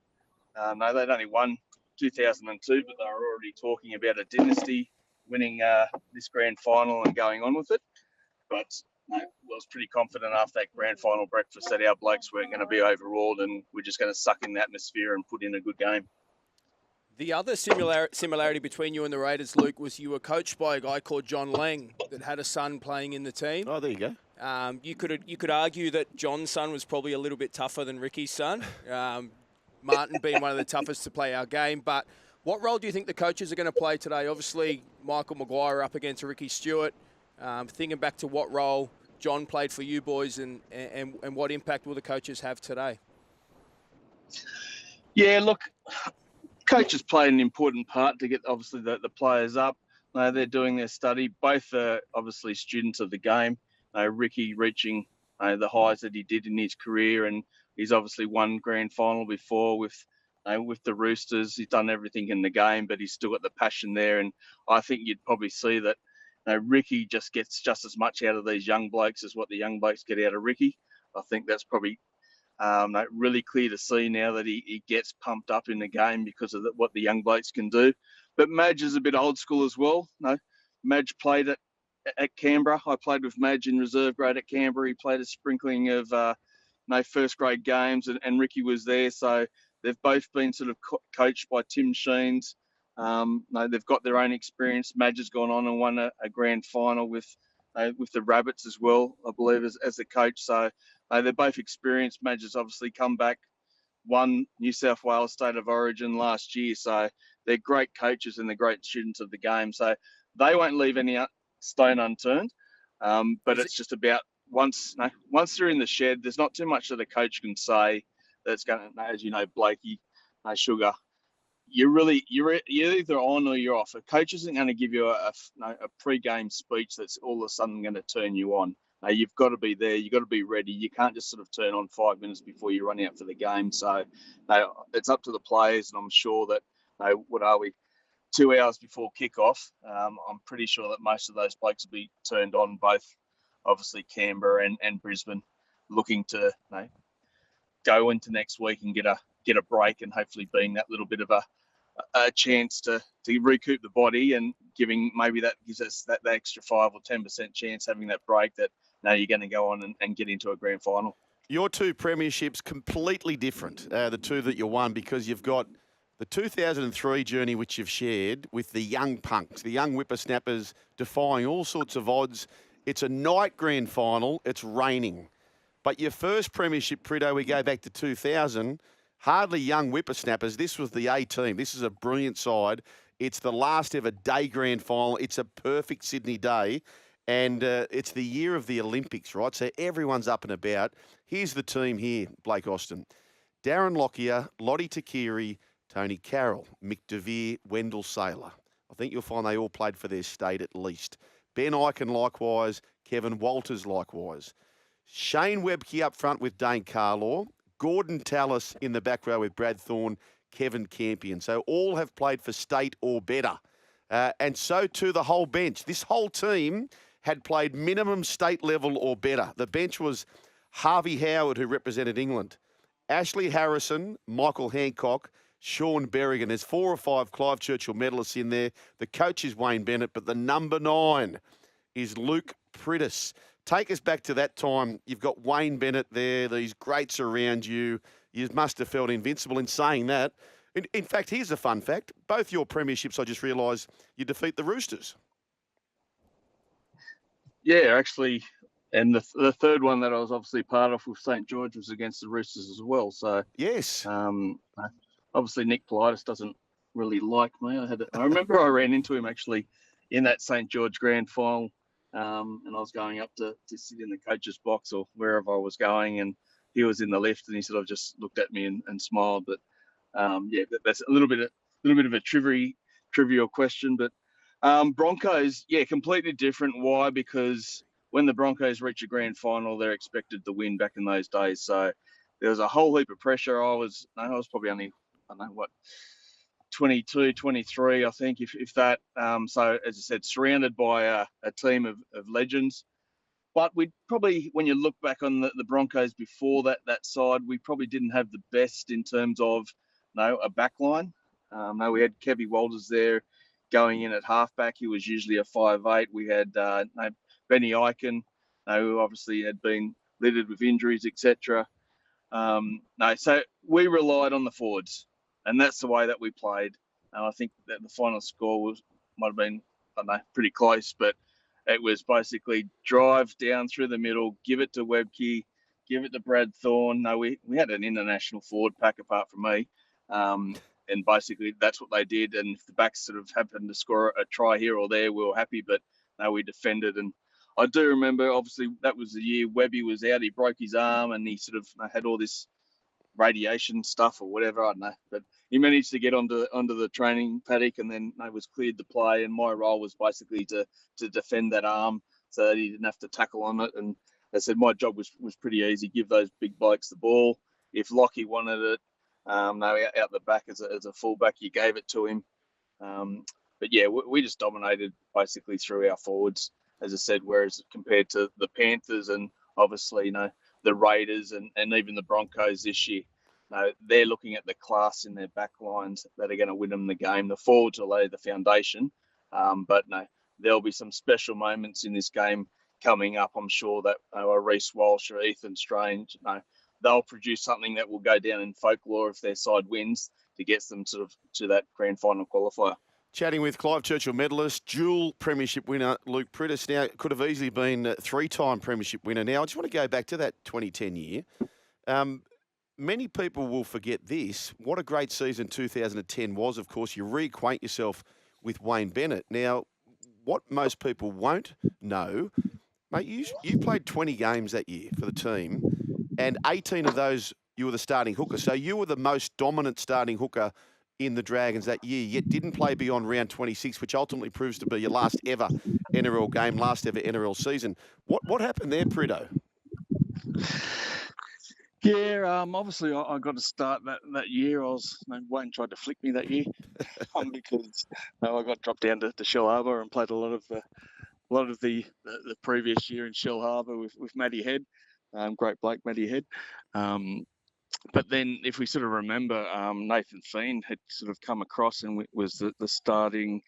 They'd only won 2002, but they were already talking about a dynasty winning this grand final and going on with it. But I was pretty confident after that grand final breakfast that our blokes weren't going to be overawed, and we're just going to suck in the atmosphere and put in a good game. The other similarity between you and the Raiders, Luke, was you were coached by a guy called John Lang that had a son playing in the team. Oh, there you go. You could argue that John's son was probably a little bit tougher than Ricky's son. Martin being one of the toughest to play our game. But what role do you think the coaches are going to play today? Obviously, Michael Maguire up against Ricky Stewart. Thinking back to what role John played for you boys and what impact will the coaches have today? Yeah, look, coaches play an important part to get, obviously, the players up. They're doing their study. Both are obviously students of the game. Ricky reaching the highs that he did in his career, and he's obviously won grand final before with the Roosters. He's done everything in the game, but he's still got the passion there. And I think you'd probably see that Ricky just gets just as much out of these young blokes as what the young blokes get out of Ricky. I think that's probably really clear to see now that he gets pumped up in the game because of what the young blokes can do. But Madge is a bit old school as well. Madge played at Canberra. I played with Madge in reserve grade at Canberra. He played a sprinkling of first grade games, and Ricky was there. So they've both been sort of coached by Tim Sheens. They've got their own experience. Madge has gone on and won a grand final with the Rabbits as well, I believe, as the coach. So they're both experienced. Madge has obviously come back, won New South Wales State of Origin last year. So they're great coaches and they're great students of the game. So they won't leave any stone unturned. But it's just about once they're in the shed, there's not too much that a coach can say that's going to, as you know, Blakey, Sugar, you're either on or you're off. A coach isn't going to give you a pre-game speech that's all of a sudden going to turn you on. You've got to be there. You've got to be ready. You can't just sort of turn on 5 minutes before you run out for the game. So it's up to the players, and I'm sure that, what are we, 2 hours before kickoff, I'm pretty sure that most of those blokes will be turned on, both obviously Canberra and Brisbane, looking to go into next week and get a break, and hopefully being that little bit of a chance to recoup the body, and maybe that gives us that extra 5 or 10% chance having that break that now you're going to go on and get into a grand final. Your two premierships completely different, the two that you won, because you've got the 2003 journey, which you've shared with the young punks, the young whippersnappers, defying all sorts of odds. It's a night grand final. It's raining. But your first premiership, Pritto, we go back to 2000, hardly young whippersnappers. This was the A team. This is a brilliant side. It's the last ever day grand final. It's a perfect Sydney day. And it's the year of the Olympics, right? So everyone's up and about. Here's the team here, Blake Austin. Darren Lockyer, Lottie Takiri, Tony Carroll, Mick DeVere, Wendell Saylor. I think you'll find they all played for their state at least. Ben Eichen likewise, Kevin Walters likewise. Shane Webke up front with Dane Carlaw, Gordon Tallis in the back row with Brad Thorne, Kevin Campion. So all have played for state or better. And so too the whole bench. This whole team had played minimum state level or better. The bench was Harvey Howard, who represented England, Ashley Harrison, Michael Hancock, Sean Berrigan. There's 4 or 5 Clive Churchill medalists in there. The coach is Wayne Bennett, but the number 9 is Luke Priddis. Take us back to that time. You've got Wayne Bennett there, these greats around you. You must have felt invincible in saying that. In fact, here's a fun fact. Both your premierships, I just realised, you defeat the Roosters. Yeah, actually, and the third one that I was obviously part of with St. George was against the Roosters as well. So yes, obviously Nick Politis doesn't really like me. I remember I ran into him actually in that St. George grand final, and I was going up to sit in the coach's box or wherever I was going, and he was in the lift, and he sort of just looked at me and smiled. But that's a little bit of a trivial question, but. Broncos, completely different. Why? Because when the Broncos reach a grand final, they're expected to win back in those days. So there was a whole heap of pressure. I was probably only, 22, 23, I think, if that. So as I said, surrounded by a team of legends. But we probably, when you look back on the Broncos before that side, we probably didn't have the best in terms of, a back line. We had Kevy Walters there. Going in at halfback, he was usually a 5'8". We had Benny Eichen, who obviously had been littered with injuries, etc. So we relied on the forwards, and that's the way that we played. I think that the final score might have been, pretty close, but it was basically drive down through the middle, give it to Webke, give it to Brad Thorne. We had an international forward pack apart from me. And basically, that's what they did. And if the backs sort of happened to score a try here or there, we were happy. But no, we defended. And I do remember, obviously, that was the year Webby was out. He broke his arm and he sort of had all this radiation stuff or whatever. I don't know. But he managed to get onto the training paddock and then was cleared to play. And my role was basically to defend that arm so that he didn't have to tackle on it. And as I said, my job was pretty easy. Give those big blokes the ball. If Lockie wanted it, out the back as a fullback, you gave it to him. But yeah, we just dominated basically through our forwards, as I said, whereas compared to the Panthers and obviously, the Raiders and even the Broncos this year, they're looking at the class in their back lines that are going to win them the game. The forwards will lay the foundation, but there'll be some special moments in this game coming up. I'm sure that Reece Walsh or Ethan Strange, they'll produce something that will go down in folklore if their side wins to get them sort of to that grand final qualifier. Chatting with Clive Churchill medalist, dual premiership winner Luke Priddis. Now, could have easily been a 3-time premiership winner. Now, I just want to go back to that 2010 year. Many people will forget this. What a great season 2010 was, of course. You reacquaint yourself with Wayne Bennett. Now, what most people won't know, mate, you played 20 games that year for the team, and 18 of those you were the starting hooker. So you were the most dominant starting hooker in the Dragons that year, yet didn't play beyond round 26, which ultimately proves to be your last ever NRL game, last ever NRL season. What happened there, Prido? Yeah, obviously I got to start that year. Wayne tried to flick me that year because I got dropped down to Shell Harbour and played a lot of the previous year in Shell Harbour with Matty Head, great bloke Matty Head. But then, if we sort of remember, Nathan Feen had sort of come across and was the starting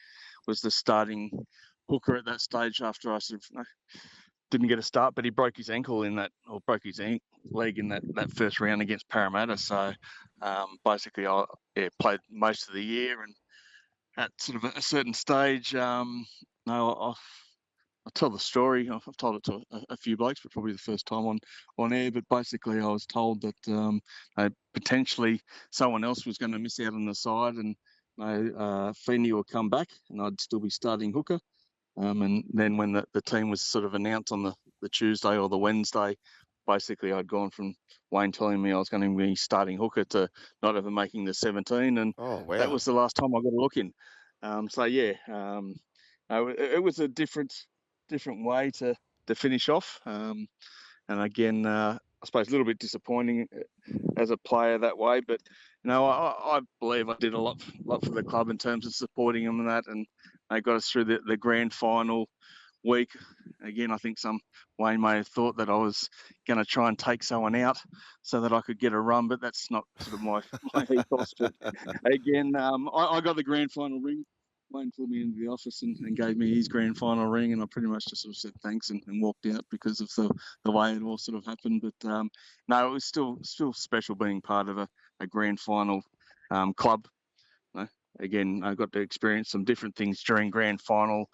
hooker at that stage after I sort of didn't get a start, but he broke his ankle broke his leg in that first round against Parramatta. So basically, I played most of the year, and at sort of a certain stage, I'll tell the story. I've told it to a few blokes, but probably the first time on air. But basically, I was told that potentially someone else was going to miss out on the side, and Feeney will come back, and I'd still be starting hooker. And then when the team was sort of announced on the Tuesday or the Wednesday, basically I'd gone from Wayne telling me I was going to be starting hooker to not even making the 17, and that was the last time I got a look in. It was a different way to finish off, and again, I suppose a little bit disappointing as a player that way. But I believe I did a lot for the club in terms of supporting them and that, and they got us through the grand final week. Again, I think Wayne may have thought that I was going to try and take someone out so that I could get a run, but that's not sort of my ethos. But again, I got the grand final ring. Wayne pulled me into the office and gave me his grand final ring, and I pretty much just sort of said thanks and walked out because of the way it all sort of happened. But no, it was still special being part of a grand final club. Again, I got to experience some different things during grand final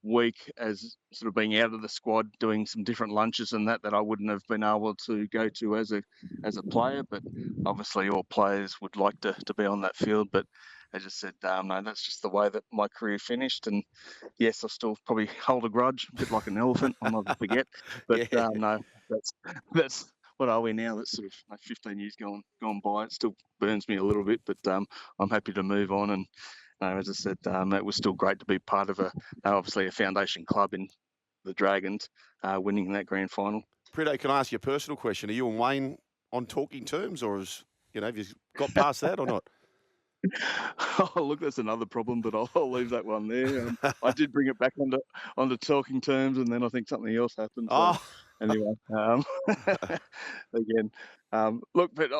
week as sort of being out of the squad, doing some different lunches and that I wouldn't have been able to go to as a player. But obviously all players would like to be on that field. But I just said, no, that's just the way that my career finished. And yes, I still probably hold a grudge, a bit like an elephant. I'll never forget. But no, that's what are we now? That's sort of 15 years gone by. It still burns me a little bit, but I'm happy to move on. And as I said, it was still great to be part of obviously a foundation club in the Dragons, winning that grand final. Prido, can I ask you a personal question? Are you and Wayne on talking terms, or have you got past that or not? Oh, look, that's another problem, but I'll leave that one there. I did bring it back onto talking terms, and then I think something else happened. So anyway, again, look, but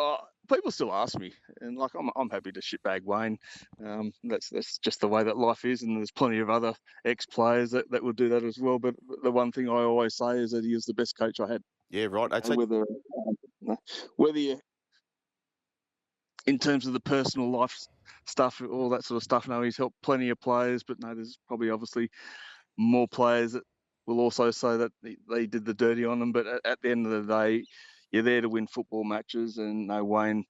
people still ask me, and like I'm happy to shitbag Wayne. That's just the way that life is, and there's plenty of other ex-players that will do that as well. But the one thing I always say is that he was the best coach I had. Yeah, right. I'd say whether you, in terms of the personal life stuff, all that sort of stuff, he's helped plenty of players, but there's probably obviously more players that will also say that they did the dirty on them. But at the end of the day, you're there to win football matches, and Wayne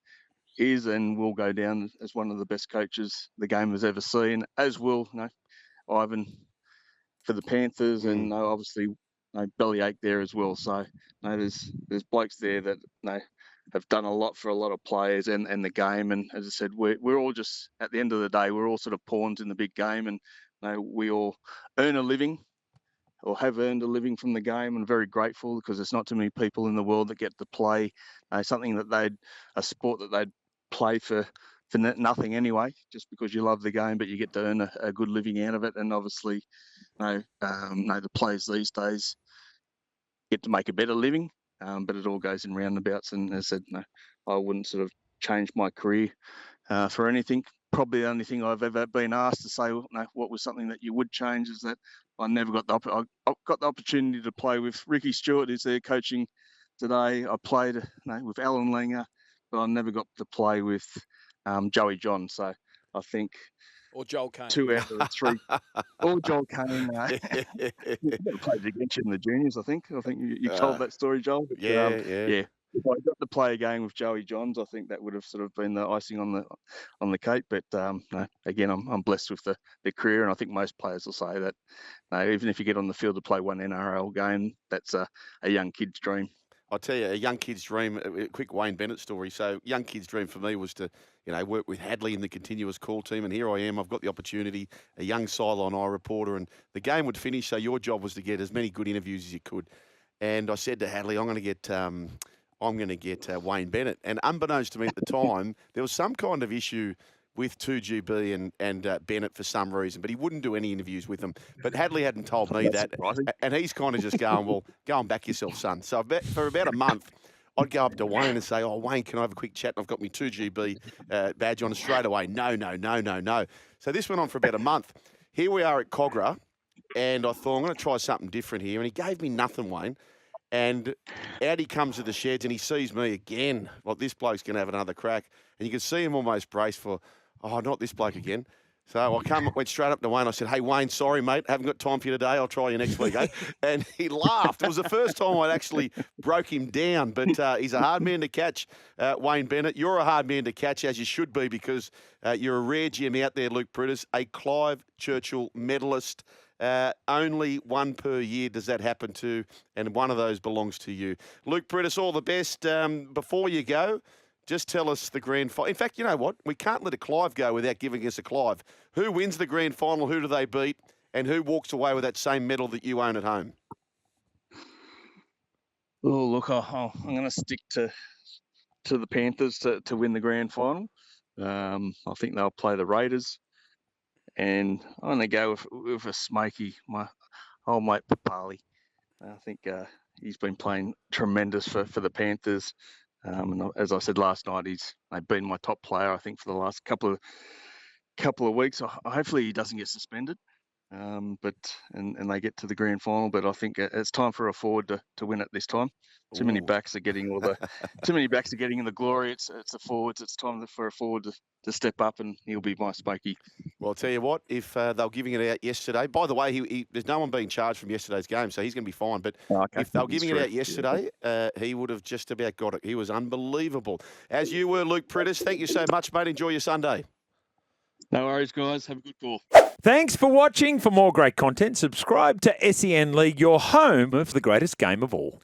is and will go down as one of the best coaches the game has ever seen, as will Ivan for the Panthers, and obviously Bellyache there as well. So there's blokes there that have done a lot for a lot of players and the game. And as I said, we're all just, at the end of the day, we're all sort of pawns in the big game, and we all earn a living or have earned a living from the game, and very grateful because there's not too many people in the world that get to play something that a sport that they'd play for nothing anyway, just because you love the game, but you get to earn a good living out of it. And obviously, the players these days get to make a better living, but it all goes in roundabouts. And as I said, I wouldn't sort of change my career for anything. Probably the only thing I've ever been asked to say, what was something that you would change, is that I never got the opportunity to play with Ricky Stewart, who's there coaching today. I played with Alan Langer, but I never got to play with Joey John. So I think, or Joel Caine, 2 out of the 3, or Joel Caine. Played against you in the juniors, I think. You told that story, Joel. But, yeah. If I got to play a game with Joey Johns, I think that would have sort of been the icing on the cake. But again, I'm blessed with the career, and I think most players will say that even if you get on the field to play one NRL game, that's a young kid's dream. I'll tell you, a young kid's dream, a quick Wayne Bennett story. So young kid's dream for me was to, work with Hadley in the continuous call team. And here I am, I've got the opportunity, a young sideline eye reporter, and the game would finish. So your job was to get as many good interviews as you could. And I said to Hadley, I'm going to get Wayne Bennett. And unbeknownst to me at the time, there was some kind of issue with 2GB and Bennett for some reason, but he wouldn't do any interviews with them. But Hadley hadn't told me that. And he's kind of just going, well, go and back yourself, son. So for about a month, I'd go up to Wayne and say, oh, Wayne, can I have a quick chat? And I've got my 2GB badge on, and straight away, no. So this went on for about a month. Here we are at Cogra, and I thought, I'm going to try something different here. And he gave me nothing, Wayne. And out he comes to the sheds, and he sees me again. Like, this bloke's going to have another crack. And you can see him almost brace for, oh, not this bloke again. So I went straight up to Wayne. I said, hey, Wayne, sorry, mate. Haven't got time for you today. I'll try you next week, eh? And he laughed. It was the first time I'd actually broke him down. But he's a hard man to catch, Wayne Bennett. You're a hard man to catch, as you should be, because you're a rare gem out there, Luke Priddis, a Clive Churchill medalist. Only one per year does that happen to, and one of those belongs to you. Luke Priddis, all the best. Before you go, just tell us the grand final. In fact, you know what? We can't let a Clive go without giving us a Clive. Who wins the grand final? Who do they beat? And who walks away with that same medal that you own at home? Oh, look, I'm going to stick to the Panthers to win the grand final. I think they'll play the Raiders. And I'm going to go with a smoky, my old mate Papali. I think he's been playing tremendous for the Panthers. And as I said last night, they've been my top player, I think, for the last couple of weeks. Hopefully he doesn't get suspended, but they get to the grand final. But I think it's time for a forward to win it this time. Too many backs are getting too many backs are getting in the glory. It's the forwards. It's time for a forward to step up, and he'll be my spokey. Well, I'll tell you what, if they were giving it out yesterday, by the way, there's no one being charged from yesterday's game, so he's going to be fine. But if they were giving it out yesterday, he would have just about got it. He was unbelievable. As you were, Luke Priddis. Thank you so much, mate. Enjoy your Sunday. No worries, guys. Have a good call. Thanks for watching. For more great content, subscribe to SEN League, your home of the greatest game of all.